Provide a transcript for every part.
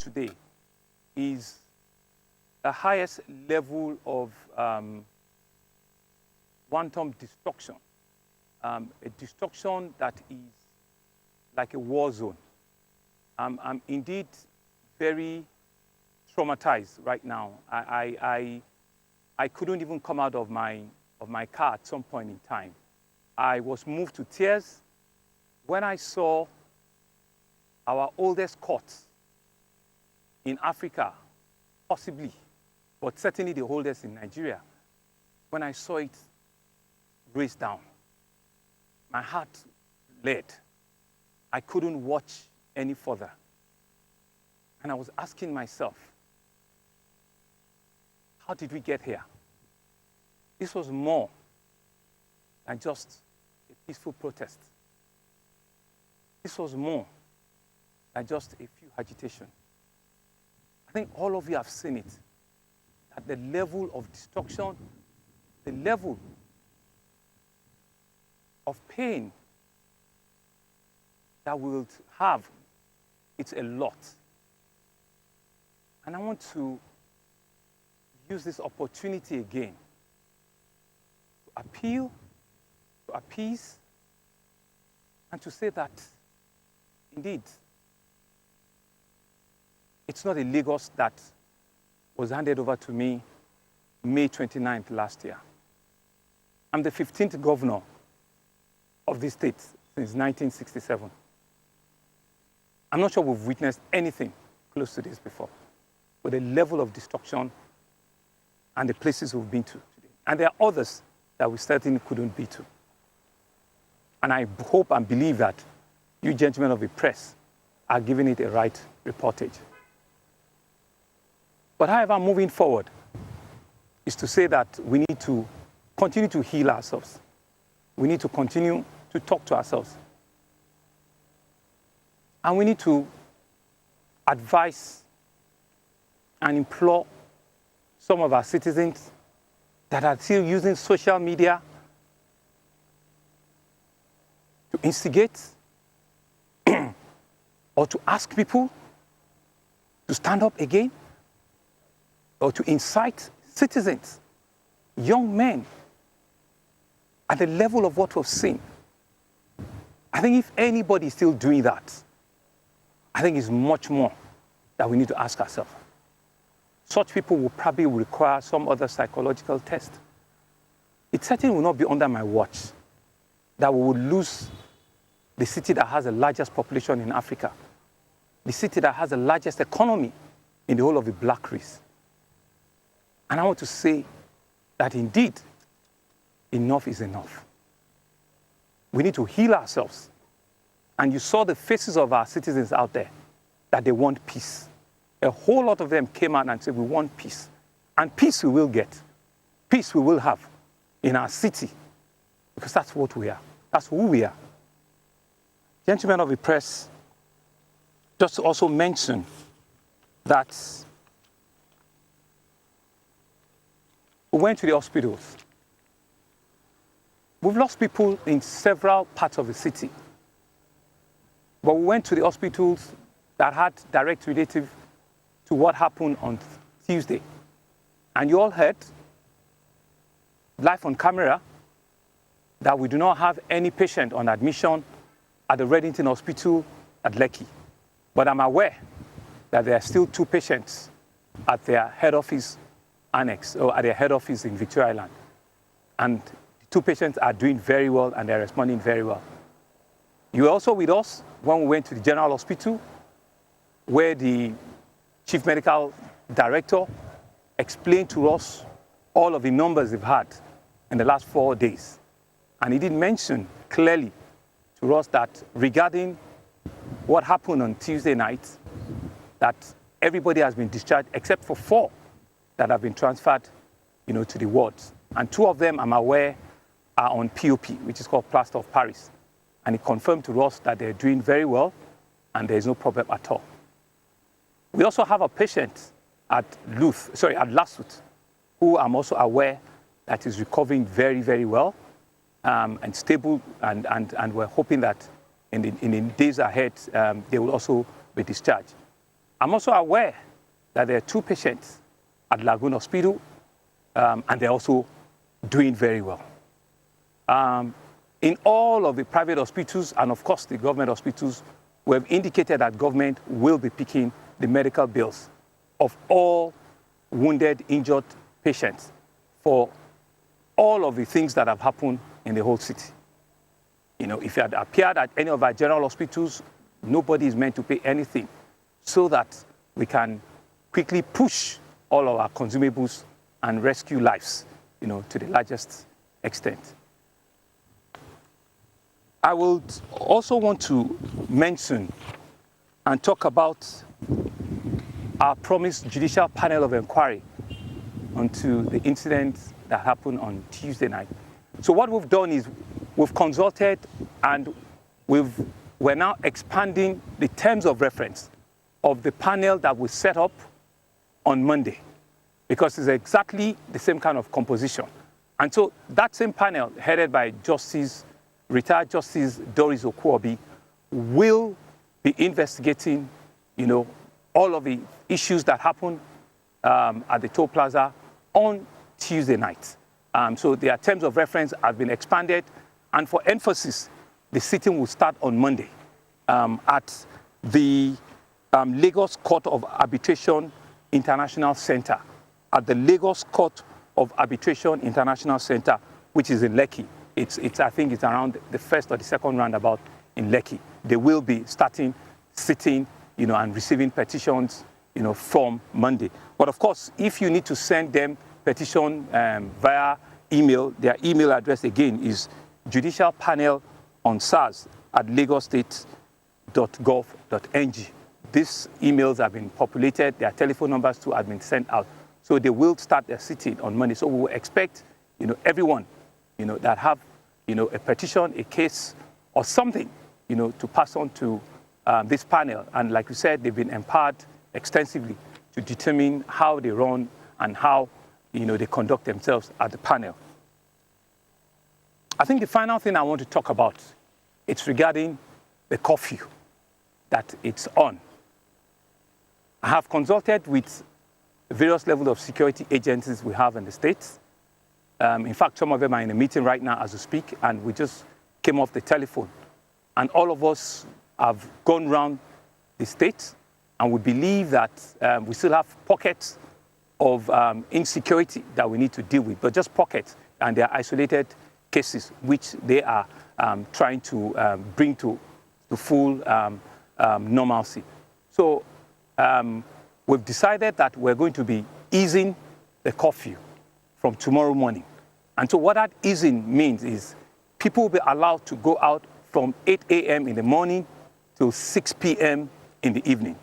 today is the highest level of wanton destruction, a destruction that is like a war zone. I'm indeed very traumatized right now. I couldn't even come out of my car at some point in time. I was moved to tears when I saw our oldest court in Africa, possibly, but certainly the oldest in Nigeria. When I saw it raised down, my heart bled. I couldn't watch any further. And I was asking myself, how did we get here? This was more than just a peaceful protest. This was more than just a few agitation. I think all of you have seen it, at the level of destruction, the level of pain that we will have. It's a lot. And I want to use this opportunity again to appeal, to appease, and to say that, indeed, it's not a Lagos that was handed over to me May 29th last year. I'm the 15th governor of this state since 1967. I'm not sure we've witnessed anything close to this before, with the level of destruction and the places we've been to today. And there are others that we certainly couldn't be to. And I hope and believe that you gentlemen of the press are giving it a right reportage. But however, moving forward is to say that we need to continue to heal ourselves. We need to continue to talk to ourselves. And we need to advise and implore some of our citizens that are still using social media to instigate or to ask people to stand up again, or to incite citizens, young men, at the level of what we've seen. I think if anybody is still doing that, I think it's much more that we need to ask ourselves. Such people will probably require some other psychological test. It certainly will not be under my watch that we will lose the city that has the largest population in Africa, the city that has the largest economy in the whole of the black race. And I want to say that indeed, enough is enough. We need to heal ourselves. And you saw the faces of our citizens out there, that they want peace. A whole lot of them came out and said, we want peace. And peace we will get. Peace we will have in our city. Because that's what we are. That's who we are. Gentlemen of the press, just to also mention that we went to the hospitals. We've lost people in several parts of the city. But we went to the hospitals that had direct relative to what happened on Tuesday. And you all heard, live on camera, that we do not have any patient on admission at the Reddington Hospital at Lekki. But I'm aware that there are still 2 patients at their head office annex, or at their head office in Victoria Island. And the 2 patients are doing very well and they're responding very well. You were also with us when we went to the General Hospital, where the Chief Medical Director explained to us all of the numbers they've had in the last 4 days. And he did mention clearly to us that regarding what happened on Tuesday night, that everybody has been discharged except for 4 that have been transferred, to the wards. And 2 of them, I'm aware, are on POP, which is called plaster of Paris. And he confirmed to us that they're doing very well and there's no problem at all. We also have a patient at Lasut, who I'm also aware that is recovering very, very well and stable, and we're hoping that in the days ahead, they will also be discharged. I'm also aware that there are 2 patients at Lagoon Hospital, and they're also doing very well. In all of the private hospitals and of course the government hospitals, we have indicated that government will be picking the medical bills of all wounded, injured patients for all of the things that have happened in the whole city. You know, if you had appeared at any of our general hospitals, nobody is meant to pay anything, so that we can quickly push all of our consumables and rescue lives, you know, to the largest extent. I would also want to mention and talk about our promised judicial panel of inquiry onto the incident that happened on Tuesday night. So what we've done is we've consulted and we're now expanding the terms of reference of the panel that we set up on Monday, because it's exactly the same kind of composition. And so that same panel, headed by retired Justice Doris Okuobi, will be investigating, you know, all of the issues that happened at the Toll Plaza on Tuesday night. So their terms of reference have been expanded, and for emphasis, the sitting will start on Monday at the Lagos Court of Arbitration International Center, at the Lagos Court of Arbitration International Center, which is in Lekki. I think it's around the first or the second roundabout in Lekki. They will be starting sitting, you know, and receiving petitions, you know, from Monday. But of course, if you need to send them petition via email, their email address again is judicialpanel@lagosstate.gov.ng. These emails have been populated, their telephone numbers too have been sent out. So they will start their sitting on Monday. So we will expect, you know, everyone, you know, that have, you know, a petition, a case, or something, you know, to pass on to this panel. And like we said, they've been empowered extensively to determine how they run and how, you know, they conduct themselves at the panel. I think the final thing I want to talk about, it's regarding the curfew that it's on. I have consulted with various levels of security agencies we have in the States. In fact, some of them are in a meeting right now as we speak, and we just came off the telephone. And all of us have gone around the state, and we believe that we still have pockets of insecurity that we need to deal with, but just pockets, and they are isolated cases which they are trying to bring to full normalcy. So we've decided that we're going to be easing the curfew from tomorrow morning. And so what that easing means is people will be allowed to go out from 8 a.m. in the morning till 6 p.m. in the evening.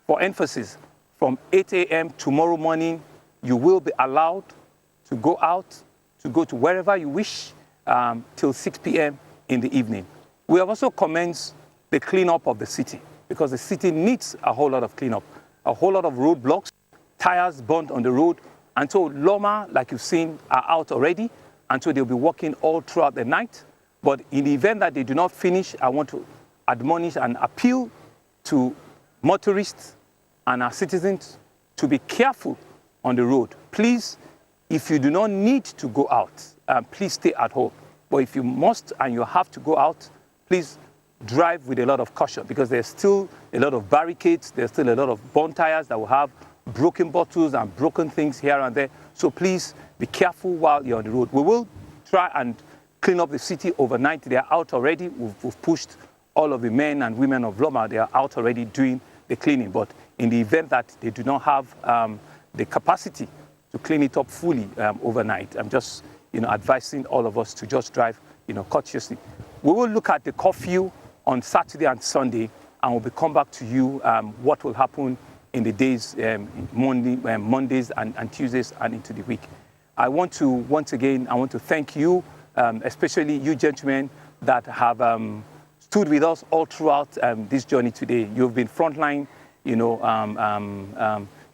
For emphasis, from 8 a.m. tomorrow morning, you will be allowed to go out, to go to wherever you wish, till 6 p.m. in the evening. We have also commenced the cleanup of the city, because the city needs a whole lot of cleanup, a whole lot of roadblocks, tires burnt on the road. And so Loma, like you've seen, are out already, and so they'll be working all throughout the night. But in the event that they do not finish, I want to admonish and appeal to motorists and our citizens to be careful on the road. Please, if you do not need to go out, please stay at home. But if you must and you have to go out, please drive with a lot of caution, because there's still a lot of barricades, there's still a lot of burnt tires that will have broken bottles and broken things here and there. So please be careful while you're on the road. We will try and clean up the city overnight. They are out already. We've pushed all of the men and women of Loma. They are out already doing the cleaning. But in the event that they do not have the capacity to clean it up fully overnight, I'm just, you know, advising all of us to just drive, you know, cautiously. We will look at the curfew on Saturday and Sunday, and we'll come back to you what will happen in the days, Mondays and Tuesdays and into the week. I want to, once again, I want to thank you, especially you gentlemen that have stood with us all throughout this journey today. You've been frontline, you know,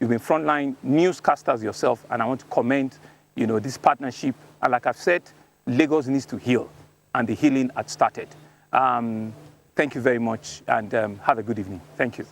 you've been frontline newscasters yourself, and I want to commend, you know, this partnership. And like I've said, Lagos needs to heal, and the healing had started. Thank you very much, and have a good evening. Thank you.